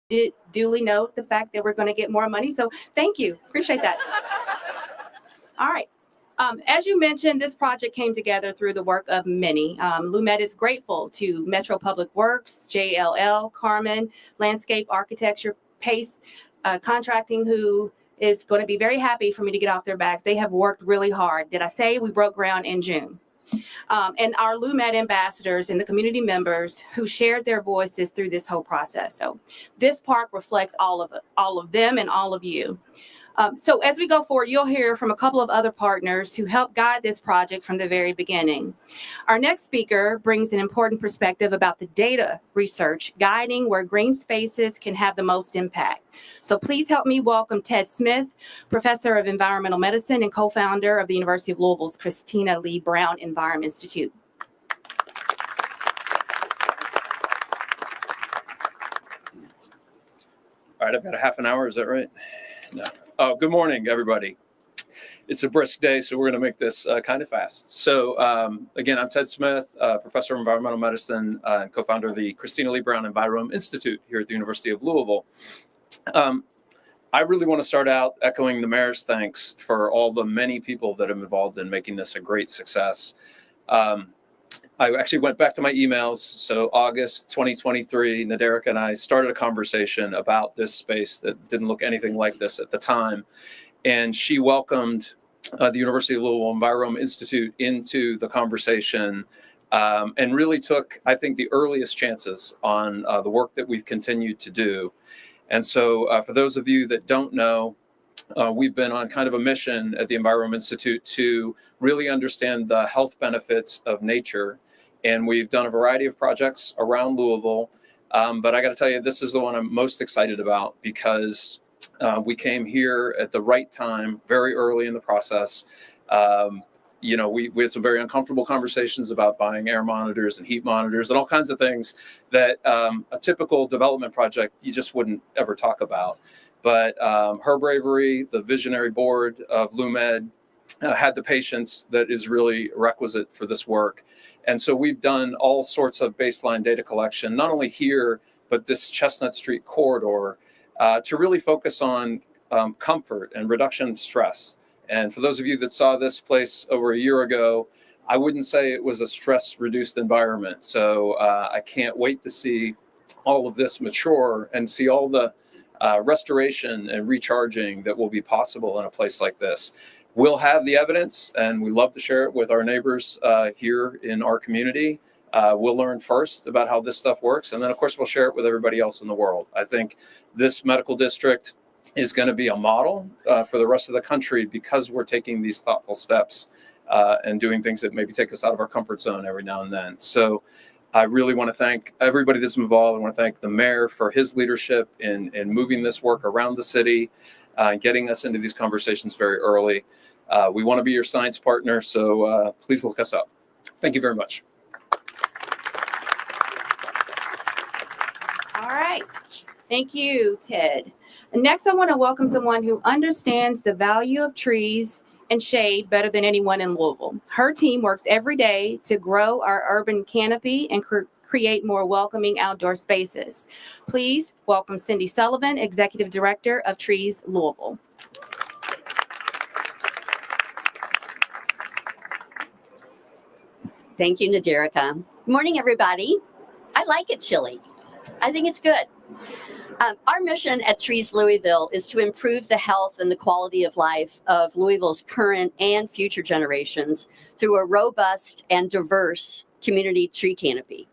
did duly note the fact that we're going to get more money. So thank you. Appreciate that. All right. As you mentioned, this project came together through the work of many. LOUMED is grateful to Metro Public Works, JLL, Carmen, Landscape Architecture, Pace Contracting, who is going to be very happy for me to get off their backs. They have worked really hard. Did I say we broke ground in June? And our LOUMED ambassadors and the community members who shared their voices through this whole process. So this park reflects all of them and all of you. So as we go forward, you'll hear from a couple of other partners who helped guide this project from the very beginning. Our next speaker brings an important perspective about the data research guiding where green spaces can have the most impact. So please help me welcome Ted Smith, Professor of Environmental Medicine and co-founder of the University of Louisville's Christina Lee Brown Environment Institute. All right, I've got a half an hour, is that right? No. Oh, good morning, everybody. It's a brisk day, so we're going to make this kind of fast. So again, I'm Ted Smith, Professor of Environmental Medicine and co-founder of the Christina Lee Brown Environment Institute here at the University of Louisville. I really want to start out echoing the mayor's thanks for all the many people that have been involved in making this a great success. I actually went back to my emails. So August 2023, Naderica and I started a conversation about this space that didn't look anything like this at the time. And she welcomed the University of Louisville Environment Institute into the conversation and really took, I think, the earliest chances on the work that we've continued to do. And so for those of you that don't know, we've been on kind of a mission at the Environment Institute to really understand the health benefits of nature. And we've done a variety of projects around Louisville. But I got to tell you, this is the one I'm most excited about because we came here at the right time, very early in the process. You know, we had some very uncomfortable conversations about buying air monitors and heat monitors and all kinds of things that a typical development project you just wouldn't ever talk about. But her bravery, the visionary board of LOUMED, had the patience that is really requisite for this work. And so we've done all sorts of baseline data collection, not only here, but this Chestnut Street corridor, to really focus on comfort and reduction of stress. And for those of you that saw this place over a year ago, I wouldn't say it was a stress-reduced environment. So I can't wait to see all of this mature and see all the restoration and recharging that will be possible in a place like this. We'll have the evidence, and we love to share it with our neighbors here in our community. We'll learn first about how this stuff works, and then, of course, we'll share it with everybody else in the world. I think this medical district is going to be a model for the rest of the country because we're taking these thoughtful steps and doing things that maybe take us out of our comfort zone every now and then. So I really want to thank everybody that's involved. I want to thank the mayor for his leadership in moving this work around the city, getting us into these conversations very early. We want to be your science partner, so please look us up. Thank you very much. All right. Thank you, Ted. And next, I want to welcome someone who understands the value of trees and shade better than anyone in Louisville. Her team works every day to grow our urban canopy and create more welcoming outdoor spaces. Please welcome Cindy Sullivan, Executive Director of Trees Louisville. Thank you, Naderica. Good morning, everybody. I like it chilly. I think it's good. Our mission at Trees Louisville is to improve the health and the quality of life of Louisville's current and future generations through a robust and diverse community tree canopy.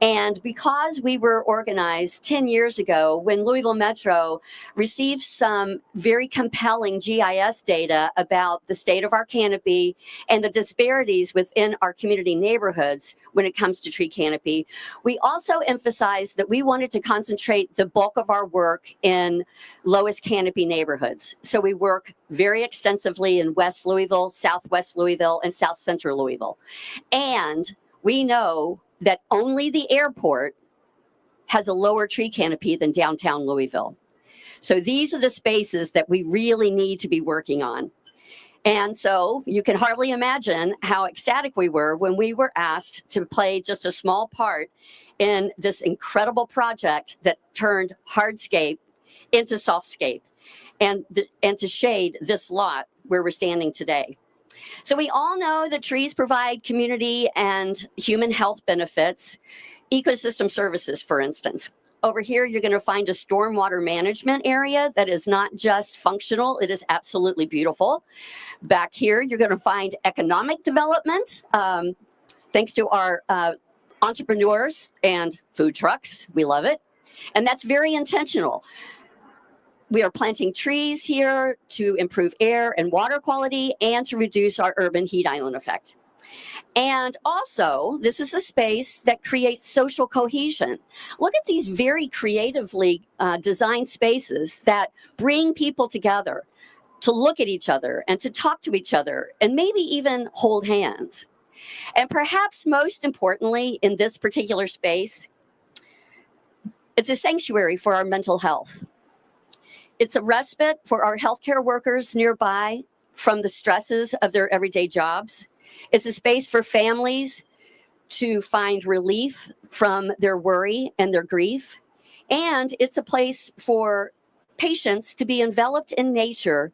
And because we were organized 10 years ago when Louisville Metro received some very compelling GIS data about the state of our canopy and the disparities within our community neighborhoods when it comes to tree canopy, we also emphasized that we wanted to concentrate the bulk of our work in lowest canopy neighborhoods. So we work very extensively in West Louisville, Southwest Louisville, and South Central Louisville. And we know that only the airport has a lower tree canopy than downtown Louisville. So these are the spaces that we really need to be working on. And so you can hardly imagine how ecstatic we were when we were asked to play just a small part in this incredible project that turned hardscape into softscape and to shade this lot where we're standing today. So we all know that trees provide community and human health benefits, ecosystem services, for instance. Over here, you're going to find a stormwater management area that is not just functional, it is absolutely beautiful. Back here, you're going to find economic development, thanks to our entrepreneurs and food trucks. We love it. And that's very intentional. We are planting trees here to improve air and water quality and to reduce our urban heat island effect. And also, this is a space that creates social cohesion. Look at these very creatively designed spaces that bring people together to look at each other and to talk to each other and maybe even hold hands. And perhaps most importantly, in this particular space, it's a sanctuary for our mental health. It's a respite for our healthcare workers nearby from the stresses of their everyday jobs. It's a space for families to find relief from their worry and their grief. And it's a place for patients to be enveloped in nature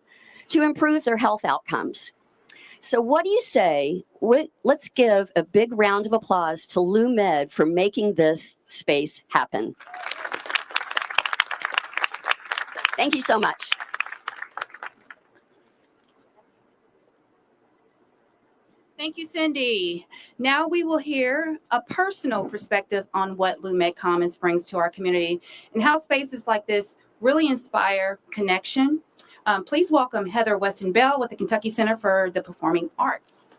to improve their health outcomes. So what do you say? Let's give a big round of applause to LOUMED for making this space happen. Thank you so much. Thank you, Cindy. Now we will hear a personal perspective on what LOUMED Commons brings to our community and how spaces like this really inspire connection. Please welcome Heather Weston Bell with the Kentucky Center for the Performing Arts.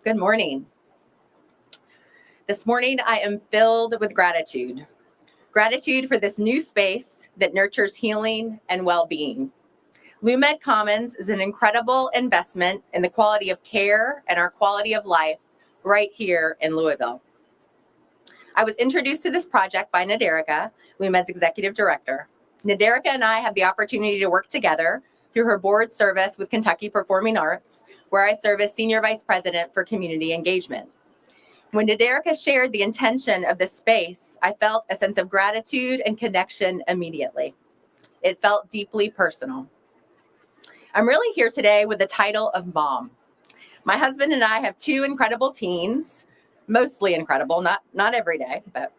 Good morning. This morning, I am filled with gratitude. Gratitude for this new space that nurtures healing and well-being. LOUMED Commons is an incredible investment in the quality of care and our quality of life right here in Louisville. I was introduced to this project by Naderica, LOUMED's executive director. Naderica and I have the opportunity to work together through her board service with Kentucky Performing Arts, where I serve as Senior Vice President for Community Engagement. When Naderica shared the intention of this space, I felt a sense of gratitude and connection immediately. It felt deeply personal. I'm really here today with the title of mom. My husband and I have two incredible teens, mostly incredible, not every day, but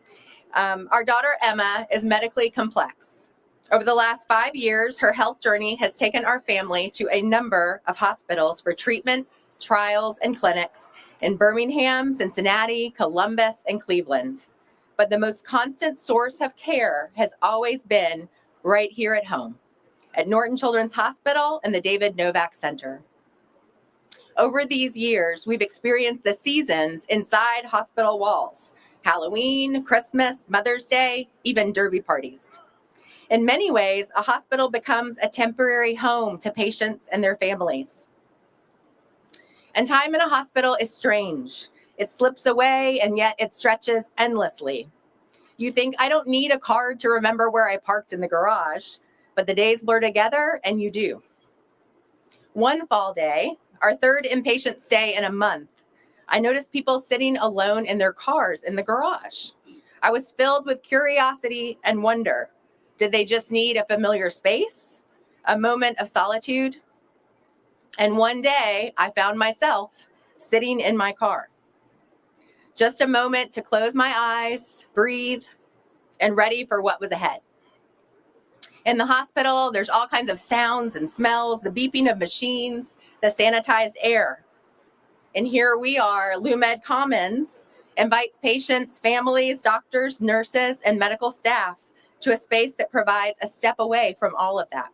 our daughter Emma is medically complex. Over the last 5 years, her health journey has taken our family to a number of hospitals for treatment, trials, and clinics in Birmingham, Cincinnati, Columbus, and Cleveland. But the most constant source of care has always been right here at home, at Norton Children's Hospital and the David Novak Center. Over these years, we've experienced the seasons inside hospital walls: Halloween, Christmas, Mother's Day, even derby parties. In many ways, a hospital becomes a temporary home to patients and their families. And time in a hospital is strange. It slips away, and yet it stretches endlessly. You think, I don't need a card to remember where I parked in the garage, but the days blur together, and you do. One fall day, our third inpatient stay in a month, I noticed people sitting alone in their cars in the garage. I was filled with curiosity and wonder. Did they just need a familiar space, a moment of solitude? And one day, I found myself sitting in my car. Just a moment to close my eyes, breathe, and ready for what was ahead. In the hospital, there's all kinds of sounds and smells, the beeping of machines, the sanitized air. And here we are, LOUMED Commons invites patients, families, doctors, nurses, and medical staff to a space that provides a step away from all of that.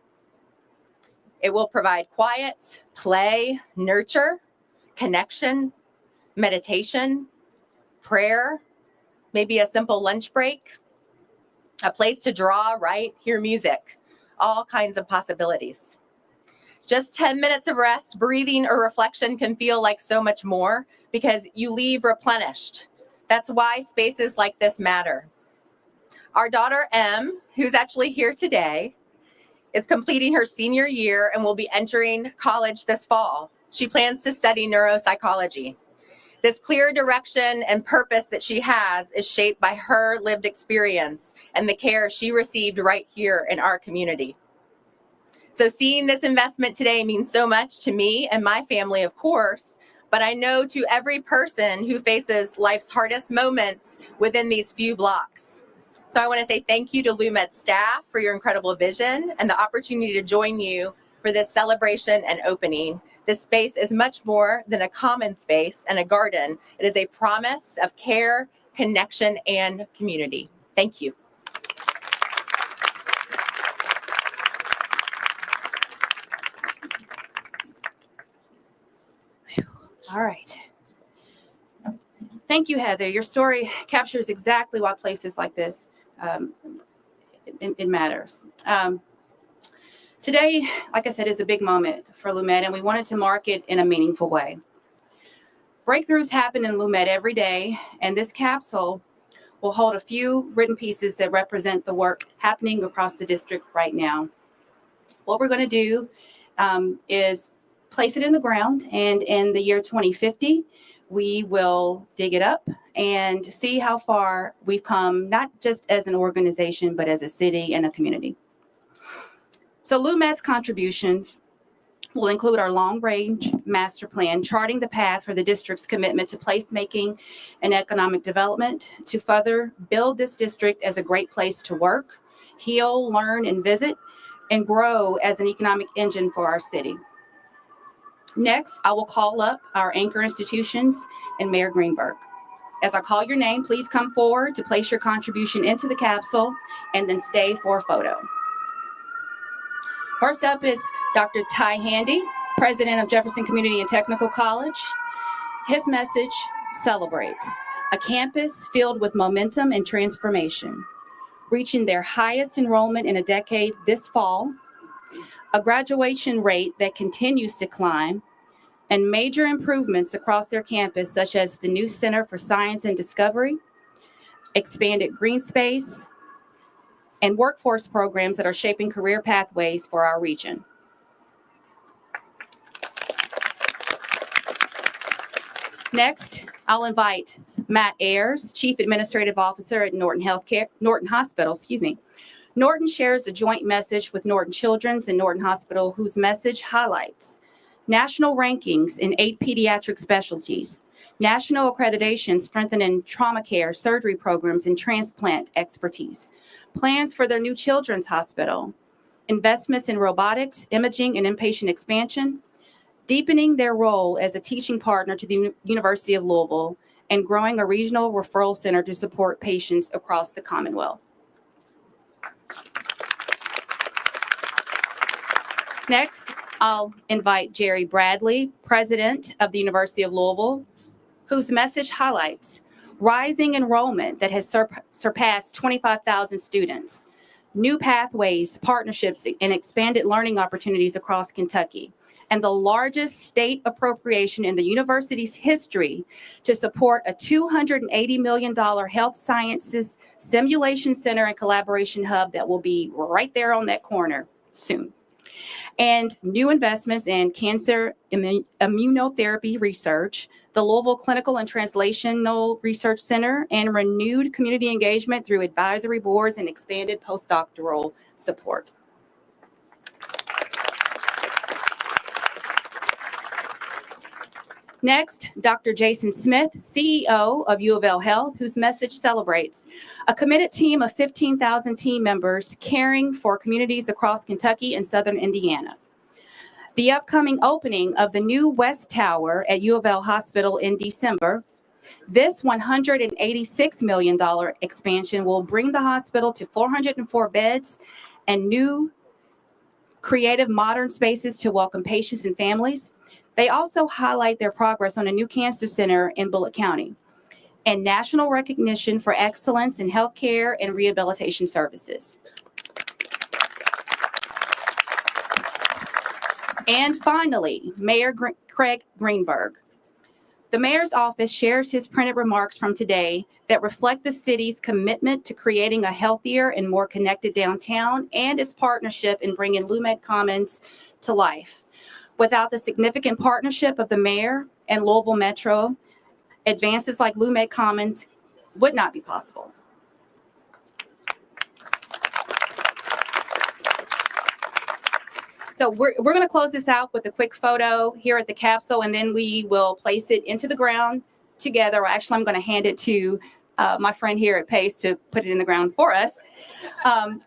It will provide quiet, play, nurture, connection, meditation, prayer, maybe a simple lunch break, a place to draw, write, hear music, all kinds of possibilities. Just 10 minutes of rest, breathing, or reflection can feel like so much more because you leave replenished. That's why spaces like this matter. Our daughter, Em, who's actually here today, is completing her senior year and will be entering college this fall. She plans to study neuropsychology. This clear direction and purpose that she has is shaped by her lived experience and the care she received right here in our community. So seeing this investment today means so much to me and my family, of course, but I know to every person who faces life's hardest moments within these few blocks. So I want to say thank you to LOUMED staff for your incredible vision and the opportunity to join you for this celebration and opening. This space is much more than a common space and a garden. It is a promise of care, connection, and community. Thank you. All right. Thank you, Heather. Your story captures exactly why places like this, it matters. Today, like I said, is a big moment for LOUMED, and we wanted to mark it in a meaningful way. Breakthroughs happen in LOUMED every day, and this capsule will hold a few written pieces that represent the work happening across the district right now. What we're going to do is place it in the ground, and in the year 2050, we will dig it up and see how far we've come, not just as an organization, but as a city and a community. So LOUMED's contributions will include our long-range master plan, charting the path for the district's commitment to placemaking and economic development to further build this district as a great place to work, heal, learn, and visit, and grow as an economic engine for our city. Next, I will call up our anchor institutions and Mayor Greenberg. As I call your name, please come forward to place your contribution into the capsule and then stay for a photo. First up is Dr. Ty Handy, President of Jefferson Community and Technical College. His message celebrates a campus filled with momentum and transformation, reaching their highest enrollment in a decade this fall, a graduation rate that continues to climb, and major improvements across their campus, such as the new Center for Science and Discovery, expanded green space, and workforce programs that are shaping career pathways for our region. Next, I'll invite Matt Ayers, Chief Administrative Officer at Norton Hospital. Norton shares a joint message with Norton Children's and Norton Hospital, whose message highlights national rankings in 8 pediatric specialties, national accreditation strengthening trauma care, surgery programs, and transplant expertise, plans for their new children's hospital, investments in robotics, imaging, and inpatient expansion, deepening their role as a teaching partner to the University of Louisville, and growing a regional referral center to support patients across the Commonwealth. Next, I'll invite Jerry Bradley, President of the University of Louisville, whose message highlights rising enrollment that has surpassed 25,000 students, new pathways, partnerships, and expanded learning opportunities across Kentucky, and the largest state appropriation in the university's history to support a $280 million health sciences simulation center and collaboration hub that will be right there on that corner soon. And new investments in cancer immunotherapy research, the Louisville Clinical and Translational Research Center, and renewed community engagement through advisory boards and expanded postdoctoral support. Next, Dr. Jason Smith, CEO of U of L Health, whose message celebrates a committed team of 15,000 team members caring for communities across Kentucky and Southern Indiana. The upcoming opening of the new West Tower at U of L Hospital in December, this $186 million expansion will bring the hospital to 404 beds and new creative modern spaces to welcome patients and families. They also highlight their progress on a new cancer center in Bullitt County and national recognition for excellence in healthcare and rehabilitation services. And finally, Mayor Craig Greenberg, The mayor's office shares his printed remarks from today that reflect the city's commitment to creating a healthier and more connected downtown and its partnership in bringing LOUMED Commons to life. Without the significant partnership of the mayor and Louisville Metro, advances like LOUMED Commons would not be possible. So we're going to close this out with a quick photo here at the capsule, and then we will place it into the ground together. Actually, I'm going to hand it to my friend here at Pace to put it in the ground for us.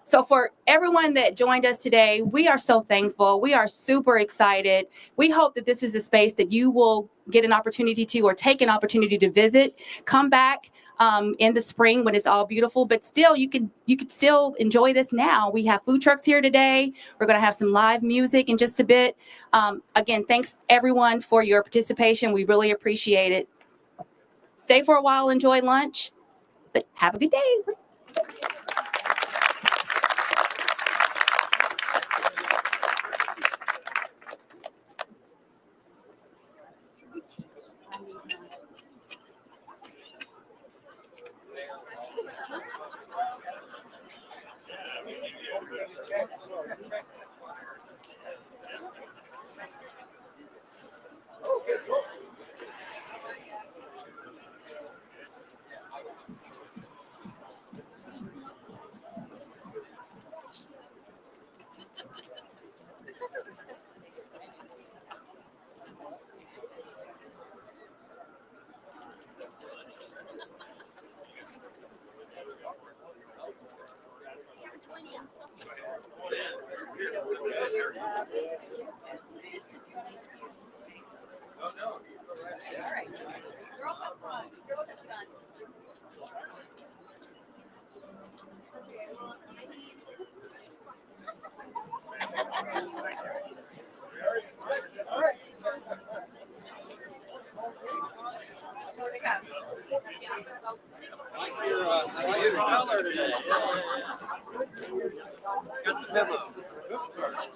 So for everyone that joined us today, we are so thankful. We are super excited. We hope that this is a space that you will get an opportunity to, or take an opportunity to visit. Come back in the spring when it's all beautiful, but still you could still enjoy this now. We have food trucks here today. We're going to have some live music in just a bit. Again, thanks everyone for your participation. We really appreciate it. Stay for a while, enjoy lunch, but have a good day.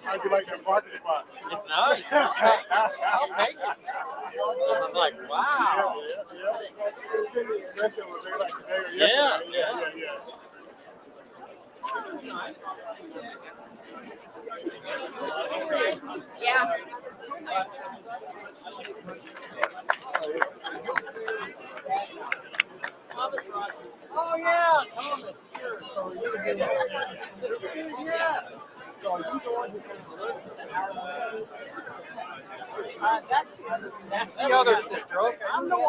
How'd you like that parking spot? It's nice. I'll take it. I'm like, wow. Especially when they like today or Yeah, yesterday. yeah. Yeah. Oh, yeah, Thomas. Sure. Yeah. That's the other sister. Okay. I'm the one.